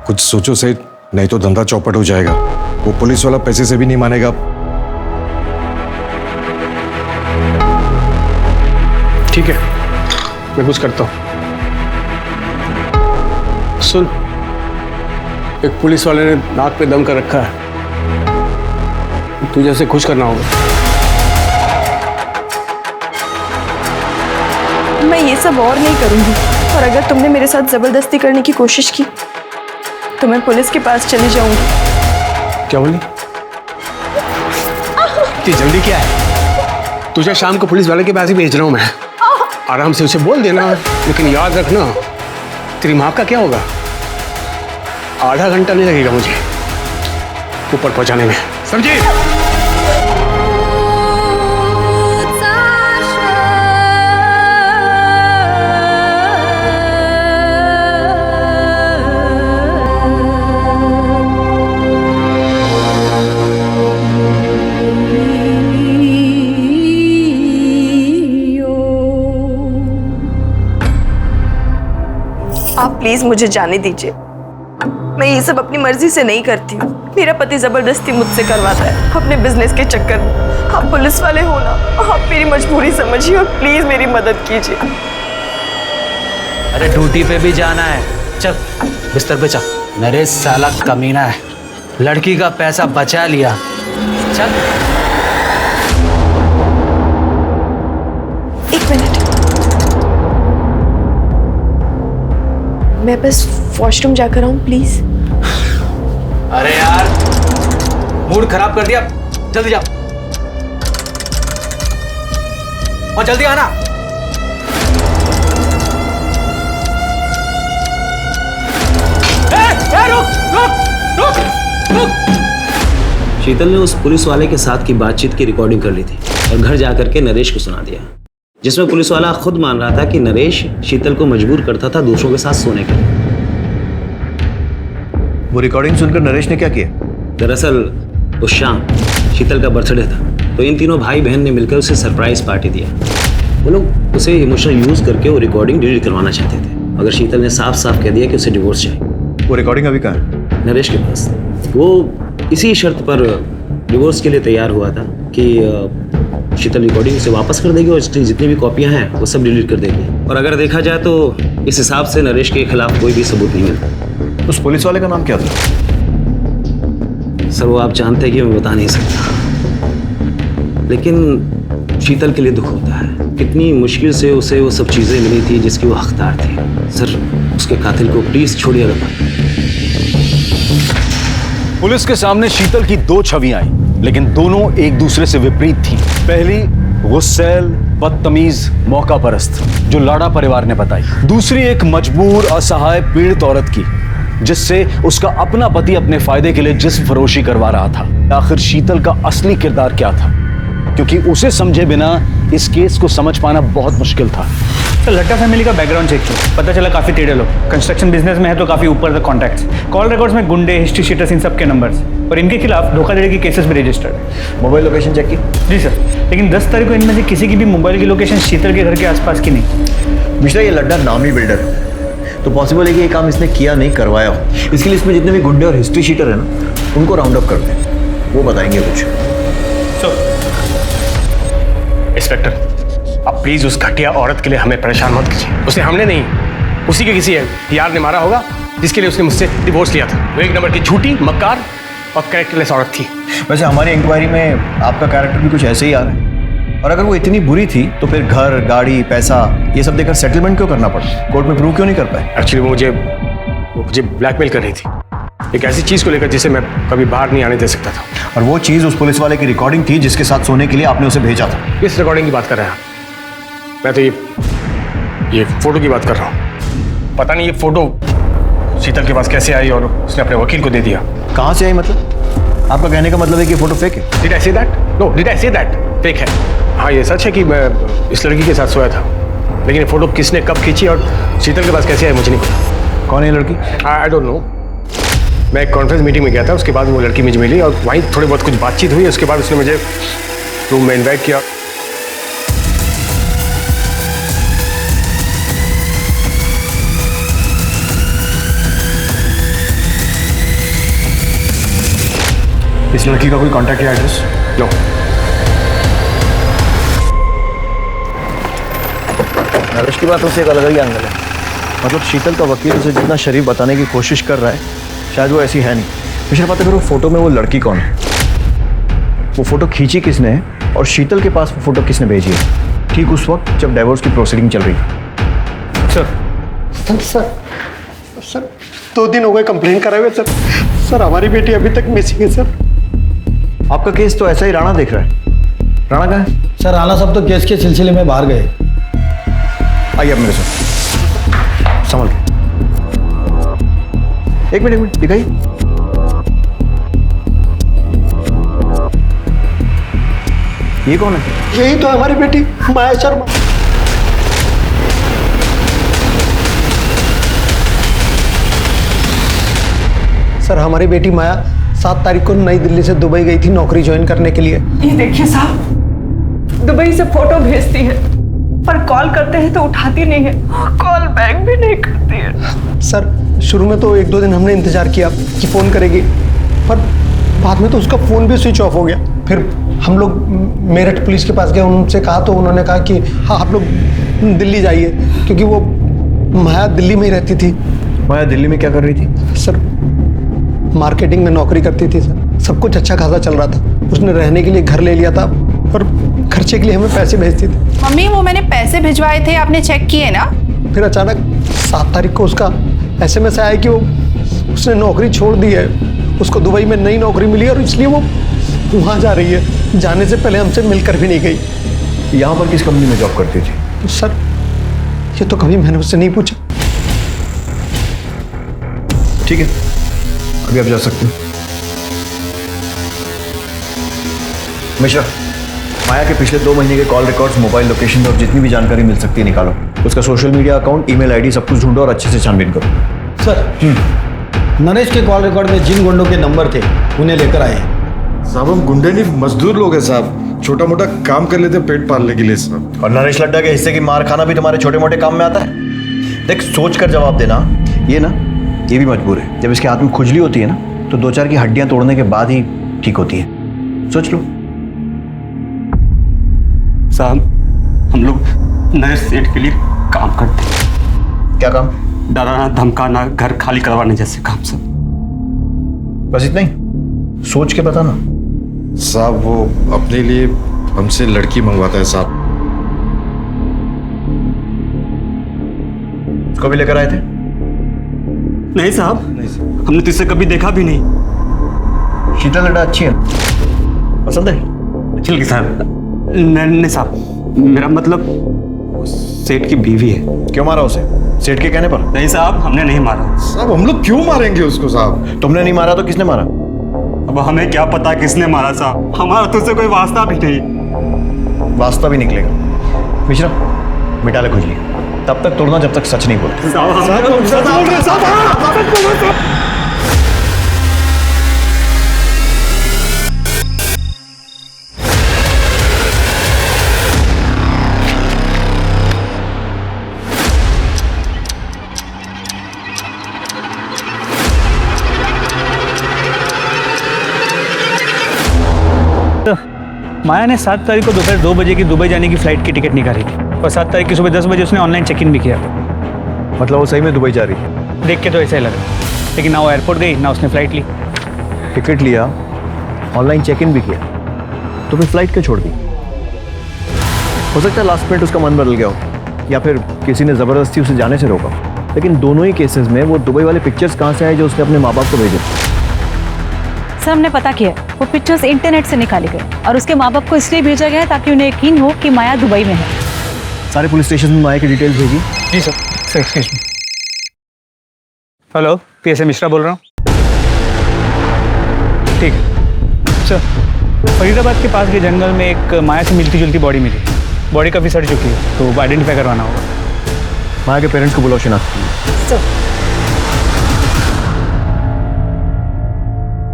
कुछ सोचो सेठ, नहीं तो धंधा चौपट हो जाएगा। वो पुलिस वाला पैसे से भी नहीं मानेगा। ठीक है, मैं कुछ करता हूं। सुन, एक पुलिस वाले ने नाक पे दम कर रखा है, तुझे उसे खुश करना होगा। मैं ये सब और नहीं करूंगी, और अगर तुमने मेरे साथ जबरदस्ती करने की कोशिश की तो मैं पुलिस के पास चली जाऊंगी। क्या बोली? इतनी जल्दी क्या है? तुझे शाम को पुलिस वाले के पास ही भेज रहा हूं मैं। आराम से उसे बोल देना, लेकिन याद रखना तेरी माँ का क्या होगा? आधा घंटा नहीं लगेगा मुझे ऊपर पहुंचाने में, समझी? आप प्लीज मुझे जाने दीजिए, मैं ये सब अपनी मर्जी से नहीं करती हूँ। मेरा पति जबरदस्ती मुझसे करवाता है अपने बिजनेस के चक्कर में। आप पुलिस वाले हो ना, आप मेरी मजबूरी समझिए और प्लीज मेरी मदद कीजिए। अरे ड्यूटी पे भी जाना है, चल बिस्तर पे चल। नरेश साला कमीना है, लड़की का पैसा बचा लिया। चल। एक मिनट, मैं बस वॉशरूम जाकर आऊं प्लीज। अरे यार मूड खराब कर दिया, जल्दी जाओ और जल्दी आना। रुक रुक, शीतल ने उस पुलिस वाले के साथ की बातचीत की रिकॉर्डिंग कर ली थी और घर जाकर के नरेश को सुना दिया, जिसमें पुलिस वाला खुद मान रहा था कि नरेश शीतल को मजबूर करता था दूसरों के साथ सोने के लिए। वो रिकॉर्डिंग सुनकर नरेश ने क्या किया? दरअसल उस शाम शीतल का बर्थडे था, तो इन तीनों भाई बहन ने मिलकर उसे सरप्राइज पार्टी दिया। वो लोग उसे इमोशनल यूज करके वो रिकॉर्डिंग डिलीट करवाना चाहते थे, मगर शीतल ने साफ साफ कह दिया कि उसे डिवोर्स चाहिए। वो रिकॉर्डिंग अभी कहाँ है? नरेश के पास। वो इसी शर्त पर डिवोर्स के लिए तैयार हुआ था कि शीतल रिकॉर्डिंग उसे वापस कर देगी और इसकी जितनी भी कॉपियां हैं वो सब डिलीट कर देगी। और अगर देखा जाए तो इस हिसाब से नरेश के खिलाफ कोई भी सबूत नहीं मिलता। उस पुलिस वाले का नाम क्या था? सर वो आप जानते हैं कि मैं बता नहीं सकता, लेकिन शीतल के लिए दुख होता है। कितनी मुश्किल से उसे वो सब चीजें मिली थी जिसकी वो हकदार थी। सर उसके कातिल को प्लीज छोड़िएगा मत। पुलिस के सामने शीतल की दो छवियां आई, लेकिन दोनों एक दूसरे से विपरीत थी। पहली गुस्सैल, बदतमीज, मौकापरस्त, जो लाड़ा परिवार ने बताई। दूसरी एक मजबूर, असहाय, पीड़ित औरत की, जिससे उसका अपना पति अपने फायदे के लिए जिस्म फरोशी करवा रहा था। आखिर शीतल का असली किरदार क्या था? क्योंकि उसे समझे बिना इस केस को समझ पाना बहुत मुश्किल था। तो लट्टा फैमिली का बैकग्राउंड चेक किया, पता चला काफी टेढ़े लोग, कंस्ट्रक्शन बिजनेस में है तो काफी ऊपर तक कॉन्टैक्ट्स, कॉल रिकॉर्ड्स में गुंडे, हिस्ट्री शीटर्स, इन सब के नंबर्स, और इनके खिलाफ धोखाधड़ी की केसेस भी रजिस्टर्ड है। मोबाइल लोकेशन चेक की? जी सर, लेकिन 10 तारीख को इनमें से किसी की भी मोबाइल की लोकेशन शीतल के घर के आसपास की नहीं। मिश्रा, ये लड्डा नामी बिल्डर है, तो पॉसिबल है कि ये काम इसने किया नहीं, करवाया हो। इसके लिए इसमें जितने भी गुंडे और हिस्ट्री शीटर है ना, उनको राउंड अप करते हैं, वो बताएंगे कुछ। इंस्पेक्टर, आप प्लीज उस घटिया औरत के लिए हमें परेशान मत कीजिए। उसे हमने नहीं, उसी के किसी यार ने मारा होगा, जिसके लिए उसने मुझसे डिवोर्स लिया था। वो एक नंबर की झूठी, मक्कार और कैरेक्टरलेस औरत थी। वैसे हमारी इंक्वायरी में आपका कैरेक्टर भी कुछ ऐसे ही आ रहा है, और अगर वो इतनी बुरी थी तो फिर घर, गाड़ी, पैसा ये सब देकर सेटलमेंट क्यों करना पड़ा? कोर्ट में प्रूव क्यों नहीं कर पाए? एक्चुअली वो मुझे ब्लैकमेल कर रही थी, एक ऐसी चीज को लेकर जिसे मैं कभी बाहर नहीं आने दे सकता था। और वो चीज उस पुलिस वाले की रिकॉर्डिंग थी जिसके साथ सोने के लिए आपने उसे भेजा था। किस रिकॉर्डिंग की बात कर रहे हैं आप? मैं तो ये फोटो की बात कर रहा हूँ। पता नहीं ये फोटो शीतल के पास कैसे आई और उसने अपने वकील को दे दिया। कहाँ से आई मतलब? आपका कहने का मतलब है कि फोटो फेक है? Did I say that? No, did I say that? Fake है। हाँ, ये सच है कि मैं इस लड़की के साथ सोया था, लेकिन ये फोटो किसने कब खींची और शीतल के पास कैसे आई मुझे नहीं पता। कौन है लड़की? I don't know. मैं एक कॉन्फ्रेंस मीटिंग में गया था, उसके बाद वो लड़की मुझे मिली और वहीं थोड़ी बहुत कुछ बातचीत हुई। उसके बाद उसने मुझे रूम में इन्वाइट किया। इस लड़की का कोई कांटेक्ट या एड्रेस? नो। नरेश की बातों से एक अलग ही एंगल है। मतलब शीतल का वकील उसे जितना शरीफ बताने की कोशिश कर रहा है, शायद वो ऐसी है नहीं। मिश्रा, पता करो फोटो में वो लड़की कौन है, वो फोटो खींची किसने है और शीतल के पास वो फोटो किसने भेजी है, ठीक उस वक्त जब डिवोर्स की प्रोसीडिंग चल रही है। सर 2 दिन हो गए कंप्लेन कराए हुए सर। सर हमारी बेटी अभी तक मिसिंग है सर। आपका केस तो ऐसा ही राणा देख रहा है। राणा कहाँ है? सर राणा साहब तो केस के सिलसिले में बाहर गए। आइए अब मेरे साथ, संभल के। एक मिनट दिखाइए। ये कौन है? यही तो हमारी बेटी माया शर्मा। सर हमारी बेटी माया 7 तारीख को नई दिल्ली से दुबई गई थी नौकरी ज्वाइन करने के लिए। ये देखिए साहब, दुबई से फोटो भेजती है पर कॉल करते हैं तो उठाती नहीं है, कॉल बैक भी नहीं करती है। सर शुरू में तो 1-2 दिन हमने इंतजार किया कि फ़ोन करेगी, पर बाद में तो उसका फ़ोन भी स्विच ऑफ हो गया। फिर हम लोग मेरठ पुलिस के पास गए, उनसे कहा तो उन्होंने कहा कि हाँ आप लोग दिल्ली जाइए, क्योंकि वो माया दिल्ली में ही रहती थी। माया दिल्ली में क्या कर रही थी? सर मार्केटिंग में नौकरी करती थी सर। सब कुछ अच्छा खासा चल रहा था। उसने रहने के लिए घर ले लिया था और खर्चे के लिए हमें पैसे भेजती थी। मम्मी वो मैंने पैसे भिजवाए थे, आपने चेक किए ना? फिर अचानक 7 तारीख को उसका SMS आया कि वो उसने नौकरी छोड़ दी है, उसको दुबई में नई नौकरी मिली और इसलिए वो वहाँ जा रही है। जाने से पहले हमसे मिलकर भी नहीं गई। यहाँ पर किस कंपनी में जॉब करती थी? तो सर ये तो कभी मैंने उससे नहीं पूछा। ठीक है, अभी आप जा सकते हैं। मिश्रा, माया के पिछले 2 महीने के कॉल रिकॉर्ड्स, मोबाइल लोकेशन और जितनी भी जानकारी मिल सकती है निकालो। उसका social media account, email ID सब कुछ ढूंढो और अच्छे से छानबीन करो। सर, नरेश के कॉल रिकॉर्ड में जिन गुंडों के नंबर थे उन्हें लेकर आए हैं। साहब हम गुंडे नहीं, मजदूर लोग हैं साहब, छोटा मोटा काम कर लेते पेट पालने के लिए साहब। और नरेश लड्डा के हिस्से की मार खाना भी तुम्हारे छोटे मोटे काम में आता है? देख, सोच कर जवाब देना। ये भी मजबूर है। जब इसके हाथ में खुजली होती है ना, तो 2-4 की हड्डियां तोड़ने के बाद ही ठीक होती है। सोच लो। साहब, हम लोग नरेश सेठ के लिए काम करते हैं। क्या काम? डराना, धमकाना, घर खाली करवाने जैसे काम सब। बस इतना ही? सोच के बताना। साहब वो अपने लिए हमसे लड़की मंगवाता है साहब। उसको भी लेकर आए थे? नहीं साहब, हमने तो इसे कभी देखा भी नहीं। शीतल लड्डा अच्छी है, पसंद है? चल गई साहब। नहीं साहब, मेरा मतलब सेठ की बीवी है। क्यों मारा उसे? सेठ के कहने पर? नहीं साहब, हमने नहीं मारा। साहब हम लोग क्यों मारेंगे उसको साहब? तुमने नहीं मारा तो किसने मारा? अब हमें क्या पता किसने मारा साहब, हमारा तो उससे कोई वास्ता भी नहीं। वास्ता भी निकलेगा। मिश्रा, मिटा ले खुजली, तब तक तोड़ना जब तक सच नहीं बोलते। माया ने 7 तारीख को दोपहर 2 बजे की दुबई जाने की फ्लाइट की टिकट निकाली थी और 7 तारीख की सुबह 10 बजे उसने ऑनलाइन चेक इन भी किया। मतलब वो सही में दुबई जा रही है? देख के तो ऐसा ही लगा, लेकिन ना वो एयरपोर्ट गई ना उसने फ्लाइट ली। टिकट लिया, ऑनलाइन चेक इन भी किया, तो फिर फ्लाइट क्यों छोड़ दी? हो सकता है लास्ट मिनट उसका मन बदल गया हो, या फिर किसी ने ज़बरदस्ती उसे जाने से रोका। लेकिन दोनों ही केसेस में वो दुबई वाले पिक्चर्स कहाँ से आए जो उसने अपने माँ बाप को भेजे? सर, हमने पता किया, वो पिक्चर्स इंटरनेट से निकाले गए और उसके माँ बाप को इसलिए भेजा गया ताकि उन्हें यकीन हो कि माया दुबई में है। सारे पुलिस स्टेशन में माया की डिटेल्स भेजी? जी sir. Sir excuse me. Hello, PSA Mishra बोल रहा हूँ। ठीक है सर, फरीदाबाद के पास के जंगल में एक माया से मिलती जुलती बॉडी मिली। बॉडी काफ़ी सड़ चुकी है, तो आइडेंटिफाई करवाना होगा। माया के पेरेंट्स को बुलाओ, शिनाख्त कीजिए।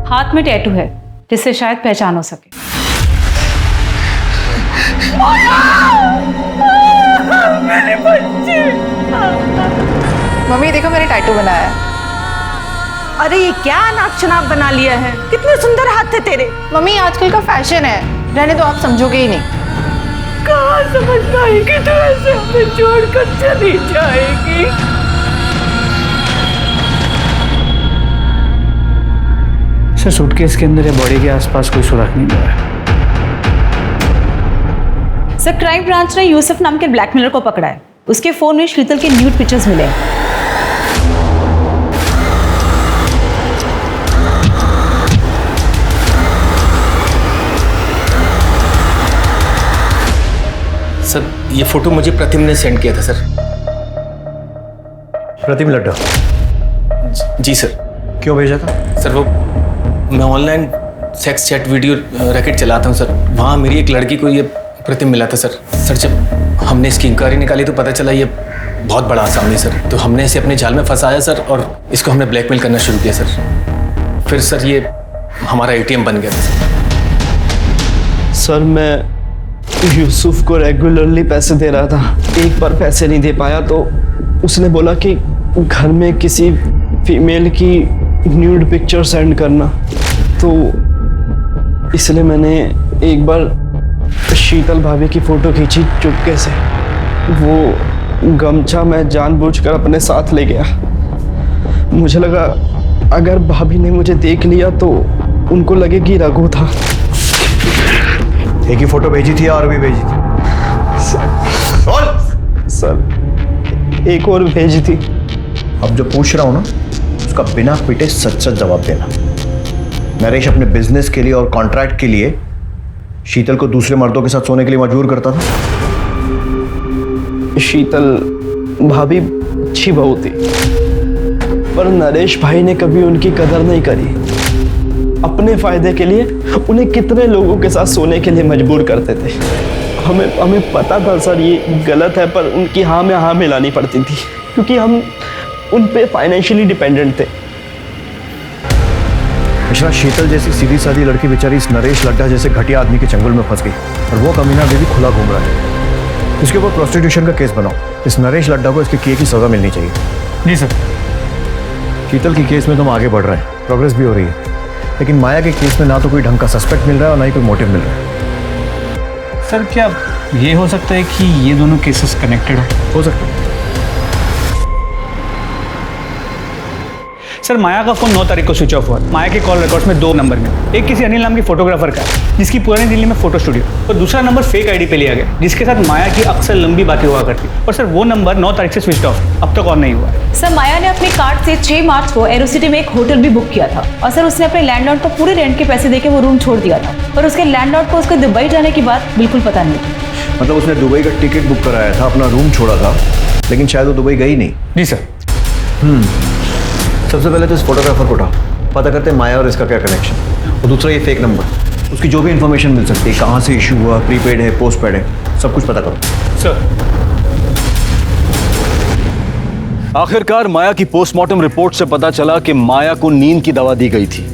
हाथ में टैटू है जिससे शायद पहचान हो सके। मेरे बच्चे। मम्मी देखो, मैंने टैटू बनाया है। अरे ये क्या नाक चनाक बना लिया है? कितने सुंदर हाथ थे तेरे। मम्मी आजकल का फैशन है, रहने तो आप समझोगे ही नहीं। कहाँ समझ पाएगी तू ऐसे हमें छोड़कर चली जाएगी? सर सूटकेस के अंदर या बॉडी के आसपास कोई सुराग नहीं मिला है। सर, क्राइम ब्रांच ने यूसुफ नाम के ब्लैकमेलर को पकड़ा है। उसके फोन में शीतल के न्यूड पिक्चर्स मिले हैं। सर, ये फोटो मुझे प्रतिम ने सेंड किया था सर। प्रतिम लड्डा? जी सर। क्यों भेजा था? सर वो मैं online sex chat video racket चलाता हूँ सर, वहाँ मेरी एक लड़की को ये प्रतिम मिला था सर। सर जब हमने इसकी इंक्वायरी निकाली तो पता चला ये बहुत बड़ा आसामी सर, तो हमने इसे अपने जाल में फंसाया सर और इसको हमने ब्लैकमेल करना शुरू किया सर। फिर सर ये हमारा ATM बन गया था सर। सर मैं यूसुफ को रेगुलरली पैसे दे रहा था। एक बार पैसे नहीं दे पाया तो उसने बोला कि घर में किसी फीमेल की न्यूड पिक्चर सेंड करना, तो इसलिए मैंने एक बार शीतल भाभी की फ़ोटो खींची चुपके से। वो गमछा मैं जानबूझकर अपने साथ ले गया। मुझे लगा अगर भाभी ने मुझे देख लिया तो उनको लगे कि रघु था। एक ही फोटो भेजी थी और भी भेजी थी? सर एक और भेजी थी। अब जो पूछ रहा हूं ना उसका बिना पीटे सच सच जवाब देना। नरेश अपने बिजनेस के लिए और कॉन्ट्रैक्ट के लिए शीतल को दूसरे मर्दों के साथ सोने के लिए मजबूर करता था? शीतल भाभी अच्छी बहू थी, पर नरेश भाई ने कभी उनकी कदर नहीं करी। अपने फायदे के लिए उन्हें कितने लोगों के साथ सोने के लिए मजबूर करते थे। हमें पता था सर ये गलत है, पर उनकी हाँ में हाँ मिलानी पड़ती थी क्योंकि हम उन पे फाइनेंशियली डिपेंडेंट थे। मिश्रा, शीतल जैसी सीधी सादी लड़की बेचारी इस नरेश लड्डा जैसे घटिया आदमी के चंगुल में फंस गई और वो कमीना अभी भी खुला घूम रहा है। इसके ऊपर प्रोस्टिट्यूशन का केस बनाओ। इस नरेश लड्डा को इसके किए की सजा मिलनी चाहिए। जी सर। शीतल की केस में तो हम आगे बढ़ रहे हैं, प्रोग्रेस भी हो रही है, लेकिन माया के केस में ना तो कोई ढंग का सस्पेक्ट मिल रहा है और ना ही कोई मोटिव मिल रहा है। सर क्या ये हो सकता है कि ये दोनों केसेस कनेक्टेड हो सकता है। सर माया का फोन 9 तारीख को स्विच ऑफ हुआ। माया के कॉल रिकॉर्ड्स में 2 नंबर में, एक किसी अनिल नाम की फोटोग्राफर का है जिसकी पुरानी दिल्ली में फोटो स्टूडियो, और दूसरा नंबर फेक आईडी पे लिया गया जिसके साथ माया की अक्सर लंबी बातें हुआ करती। और सर वो नंबर 9 तारीख से स्विच ऑफ, अब तक ऑन नहीं हुआ है। सर माया ने अपने कार्ड से 6 मार्च को एरोसिटी में एक होटल भी बुक किया था और सर उसने अपने लैंडलॉर्ड को पूरे रेंट के पैसे देके वो रूम छोड़ दिया था, पर उसके लैंडलॉर्ड को उसके दुबई जाने की बात बिल्कुल पता नहीं थी। मतलब उसने दुबई का टिकट बुक कराया था, अपना रूम छोड़ा था, लेकिन शायद वो दुबई गई नहीं। जी सर। सबसे पहले तो इस फोटोग्राफर को उठाओ, पता करते हैं माया और इसका क्या कनेक्शन, और दूसरा ये फेक नंबर, उसकी जो भी इंफॉर्मेशन मिल सकती है, कहाँ से इशू हुआ, प्रीपेड है, पोस्टपेड है, सब कुछ पता करो। सर। आखिरकार माया की पोस्टमार्टम रिपोर्ट से पता चला कि माया को नींद की दवा दी गई थी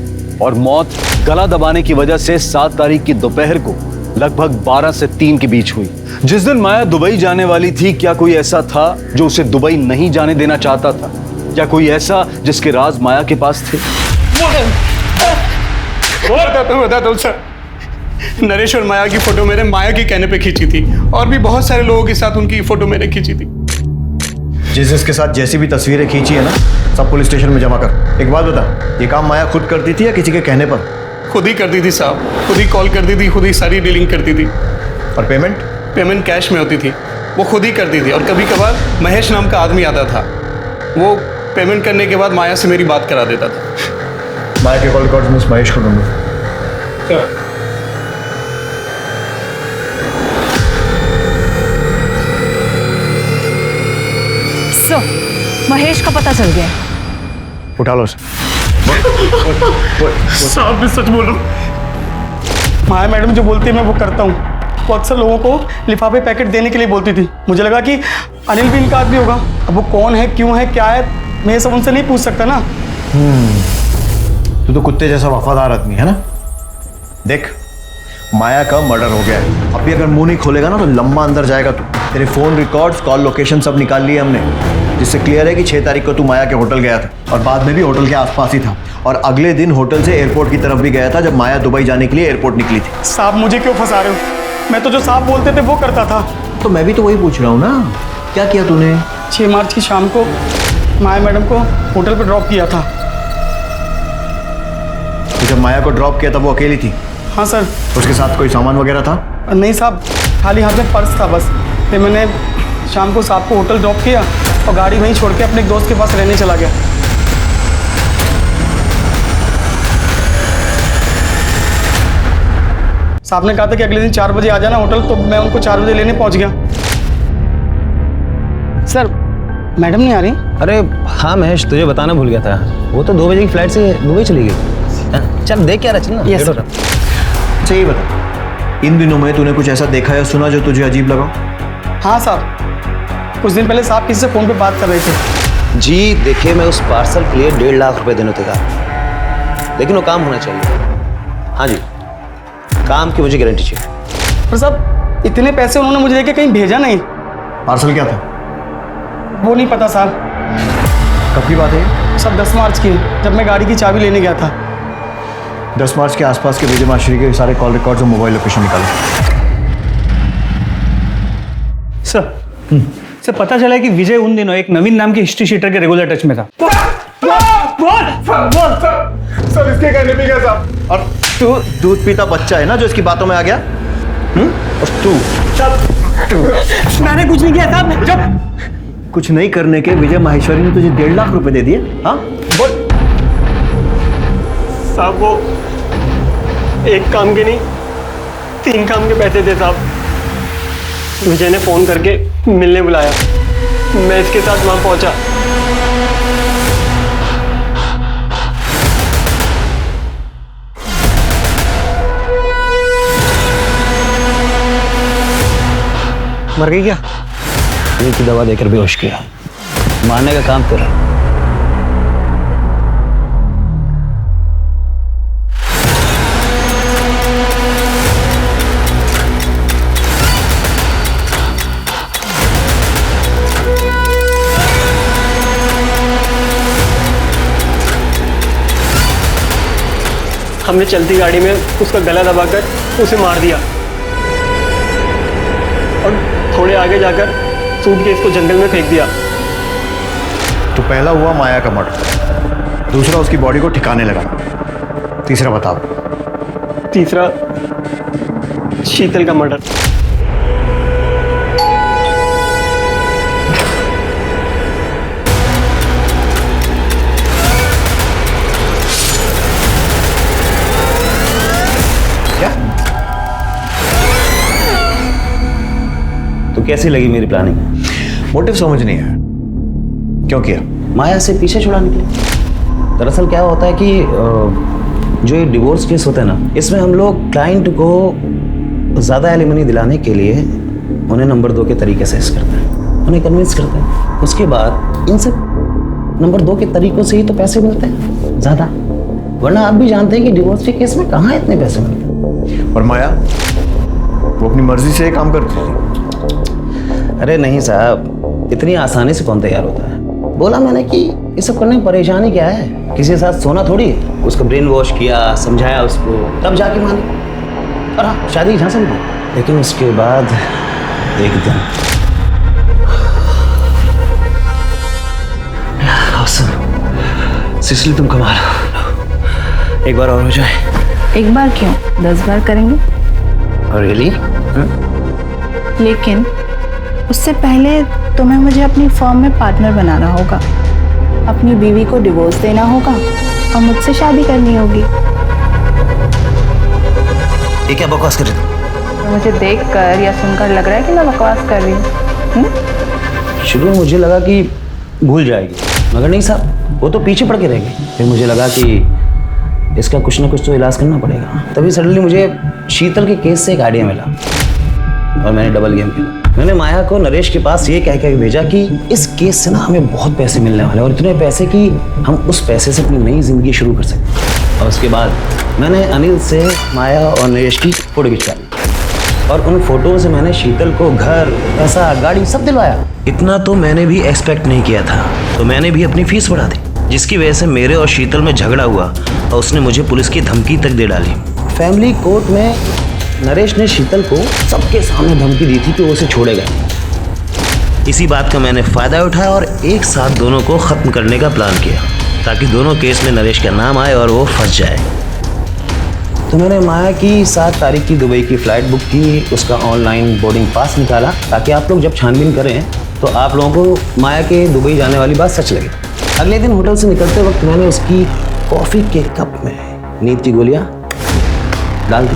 और मौत गला दबाने की वजह से 7 तारीख की दोपहर को लगभग 12 से 3 के बीच हुई। जिस दिन माया दुबई जाने वाली थी, क्या कोई ऐसा था जो उसे दुबई नहीं जाने देना चाहता था? क्या कोई ऐसा जिसके राज माया के पास थे? बताता हूँ सर। नरेश और माया की फोटो मैंने माया के कहने पे खींची थी और भी बहुत सारे लोगों के साथ उनकी फोटो मैंने खींची थी। जिसके साथ जैसी भी तस्वीरें खींची है ना, सब पुलिस स्टेशन में जमा कर। एक बात बता, ये काम माया खुद करती थी या किसी के कहने पर? खुद ही करती थी साहब, खुद ही कॉल करती थी, खुद ही सारी डीलिंग करती थी। और पेमेंट? पेमेंट कैश में होती थी, वो खुद ही करती थी। और कभी कभार महेश नाम का आदमी आता था, वो पेमेंट करने के बाद माया से मेरी बात करा देता था। माया के कॉल रिकॉर्ड्स में महेश को ढूंढो। सो महेश का पता चल गया। उठा लो उसे। साहब मैं सच बोल रहा हूँ, माया मैडम जो बोलती है मैं वो करता हूँ। वो अक्सर लोगों को लिफाफे पैकेट देने के लिए बोलती थी। मुझे लगा कि अनिल भी इनका आदमी होगा। अब वो कौन है, क्यों है, क्या है, मैं ये सब उनसे नहीं पूछ सकता ना। तू तो कुत्ते जैसा वफादार आदमी है ना। देख, माया का मर्डर हो गया है, अब भी अगर मुंह नहीं खोलेगा ना तो लंबा अंदर जाएगा तू। तेरे फोन रिकॉर्ड्स, कॉल लोकेशन सब निकाल लिए हमने, जिससे क्लियर है कि 6 तारीख को तू माया के होटल गया था और बाद में भी होटल के आसपास ही था, और अगले दिन होटल से एयरपोर्ट की तरफ भी गया था जब माया दुबई जाने के लिए एयरपोर्ट निकली थी। साहब मुझे क्यों फंसा रहे हो? मैं तो जो साहब बोलते थे वो करता था। तो मैं भी तो वही पूछ रहा हूँ ना, क्या किया तूने? 6 मार्च की शाम को माया मैडम को होटल पर ड्रॉप किया था। तो जब माया को ड्रॉप किया था वो अकेली थी? हाँ सर। उसके साथ कोई सामान वगैरह था? नहीं साहब, खाली हाथ में पर्स था बस। फिर मैंने शाम को साहब को होटल ड्रॉप किया और गाड़ी वहीं छोड़ के अपने एक दोस्त के पास रहने चला गया। साहब ने कहा था कि अगले दिन 4 बजे आ जाना होटल, तो मैं उनको 4 बजे लेने पहुंच गया। सर मैडम नहीं आ रही? अरे हाँ महेश, तुझे बताना भूल गया था, वो तो 2 बजे की फ्लाइट से दुबई चली गई। चल देख क्या रहा, चल ना। Yes sir. अच्छा ये बता, इन दिनों में तूने कुछ ऐसा देखा या सुना जो तुझे अजीब लगा? हाँ साहब, कुछ दिन पहले साहब किसी से फोन पे बात कर रहे थे। जी देखिए, मैं उस पार्सल के लिए 1.5 लाख रुपए देने थे, लेकिन वो काम होना चाहिए। हाँ जी, काम की मुझे गारंटी चाहिए। पर साहब इतने पैसे उन्होंने मुझे देके कहीं भेजा नहीं। पार्सल क्या था? वो नहीं पता साहब। कब की बात है? सब 10 मार्च की, जब मैं गाड़ी की चाबी लेने गया था। 10 मार्च के आसपास के विजय माशरी के सारे कॉल रिकॉर्ड्स और मोबाइल लोकेशन निकाले। सर पता चला है कि विजय उन दिनों एक नवीन नाम के हिस्ट्री शीटर के रेगुलर टच में था। सर इसके कहने पे क्या साहब? और तू दूध पीता बच्चा है ना जो इसकी बातों में आ गया? और तू मैंने कुछ नहीं किया साहब। जब कुछ नहीं करने के विजय माहेश्वरी ने तुझे 1.5 लाख रुपए दे दिए? हाँ बोल। साहब वो एक काम के नहीं 3 काम के पैसे थे साहब। विजय ने फोन करके मिलने बुलाया, मैं इसके साथ वहां पहुंचा। मर गई क्या? एक की दवा देकर बेहोश किया, मारने का काम तेरा। हमने चलती गाड़ी में उसका गला दबाकर उसे मार दिया और थोड़े आगे जाकर सूटकेस को जंगल में फेंक दिया। तो पहला हुआ माया का मर्डर, दूसरा उसकी बॉडी को ठिकाने लगाना, तीसरा बताओ। तीसरा शीतल का मर्डर। तो कैसी लगी मेरी प्लानिंग? मोटिव समझ नहीं आया, क्यों किया? माया से पीछे छुड़ाने के लिए। दरअसल क्या होता है कि जो ये डिवोर्स केस होता है ना, इसमें हम लोग क्लाइंट को ज़्यादा एलिमनी दिलाने के लिए उन्हें नंबर 2 के तरीके से करते हैं, उन्हें कन्विंस करते हैं। उसके बाद इन सब नंबर 2 के तरीकों से ही तो पैसे मिलते हैं ज़्यादा, वरना आप भी जानते हैं कि डिवोर्स के केस में कहाँ इतने पैसे मिलते हैं। और माया वो अपनी मर्जी से ये काम करती है? अरे नहीं साहब, इतनी आसानी से कौन तैयार होता है। बोला मैंने कि ये सब करने में परेशानी क्या है, किसी के साथ सोना थोड़ी है। उसको ब्रेन वॉश किया, समझाया उसको, तब जाके मानी। और हाँ, शादी झांसा में, लेकिन उसके बाद एक दिन सिसली तुम कमाल, एक बार और हो जाए। एक बार क्यों, 10 बार करेंगे। रियली? लेकिन उससे पहले तुम्हें मुझे अपनी फर्म में पार्टनर बनाना होगा, अपनी बीवी को डिवोर्स देना होगा और मुझसे शादी करनी होगी। ये क्या बकवास कर रही थी? तो मुझे देखकर या सुनकर लग रहा है कि मैं बकवास कर रही हूँ। शुरू में मुझे लगा कि भूल जाएगी, मगर नहीं साहब, वो तो पीछे पड़ के रह गई। फिर मुझे लगा कि इसका कुछ ना कुछ तो इलाज करना पड़ेगा। तभी सडनली मुझे शीतल के केस से एक आइडिया मिला और मैंने डबल गेम खेला। मैंने माया को नरेश के पास ये कह के भेजा कि इस केस से ना हमें बहुत पैसे मिलने वाले हैं, और इतने पैसे कि हम उस पैसे से अपनी नई जिंदगी शुरू कर सकते। और उसके बाद मैंने अनिल से माया और नरेश की फोटो खिंचवा ली, और उन फोटो से मैंने शीतल को घर, पैसा, गाड़ी सब दिलवाया। इतना तो मैंने भी एक्सपेक्ट नहीं किया था, तो मैंने भी अपनी फीस बढ़ा दी, जिसकी वजह से मेरे और शीतल में झगड़ा हुआ और उसने मुझे पुलिस की धमकी तक दे डाली। फैमिली कोर्ट में नरेश ने शीतल को सबके सामने धमकी दी थी कि वो उसे छोड़ेगा। इसी बात का मैंने फ़ायदा उठाया और एक साथ दोनों को ख़त्म करने का प्लान किया, ताकि दोनों केस में नरेश का नाम आए और वो फंस जाए। तो मैंने माया की 7 तारीख की दुबई की फ़्लाइट बुक की, उसका ऑनलाइन बोर्डिंग पास निकाला, ताकि आप लोग जब छानबीन करें तो आप लोगों को माया के दुबई जाने वाली बात सच लगे। अगले दिन होटल से निकलते वक्त मैंने उसकी कॉफ़ी के कप में नींद की गोलियाँ डाल दी।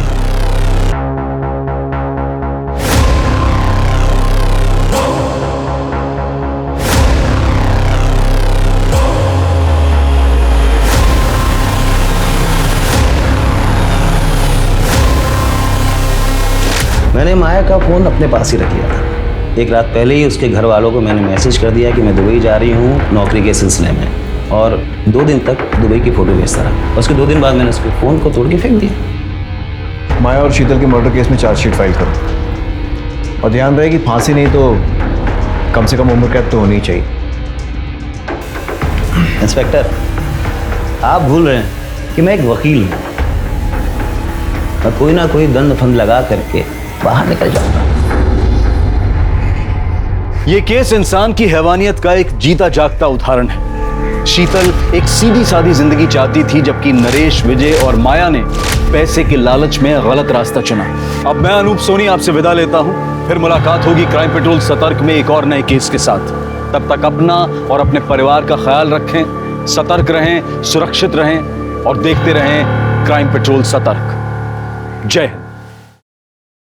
मैंने माया का फ़ोन अपने पास ही रख लिया था। एक रात पहले ही उसके घर वालों को मैंने मैसेज कर दिया कि मैं दुबई जा रही हूँ नौकरी के सिलसिले में, और 2 दिन तक दुबई की फ़ोटो भेजता रहा। उसके 2 दिन बाद मैंने उसके फ़ोन को तोड़ के फेंक दिया। माया और शीतल के मर्डर केस में चार्जशीट फाइल कर दी, और ध्यान रहे कि फांसी नहीं तो कम से कम उम्र कैद तो होनी चाहिए। इंस्पेक्टर, आप भूल रहे हैं कि मैं एक वकील हूँ। मैं कोई ना कोई दंड फंद लगा करके बाहर निकल जाऊंगा। ये केस इंसान की हैवानियत का एक जीता जागता उदाहरण है। शीतल एक सीधी सादी जिंदगी चाहती थी, जबकि नरेश, विजय और माया ने पैसे के लालच में गलत रास्ता चुना। अब मैं अनूप सोनी आपसे विदा लेता हूं, फिर मुलाकात होगी क्राइम पेट्रोल सतर्क में एक और नए केस के साथ। तब तक अपना और अपने परिवार का ख्याल रखें, सतर्क रहें, सुरक्षित रहें और देखते रहें क्राइम पेट्रोल सतर्क। जय हिंद।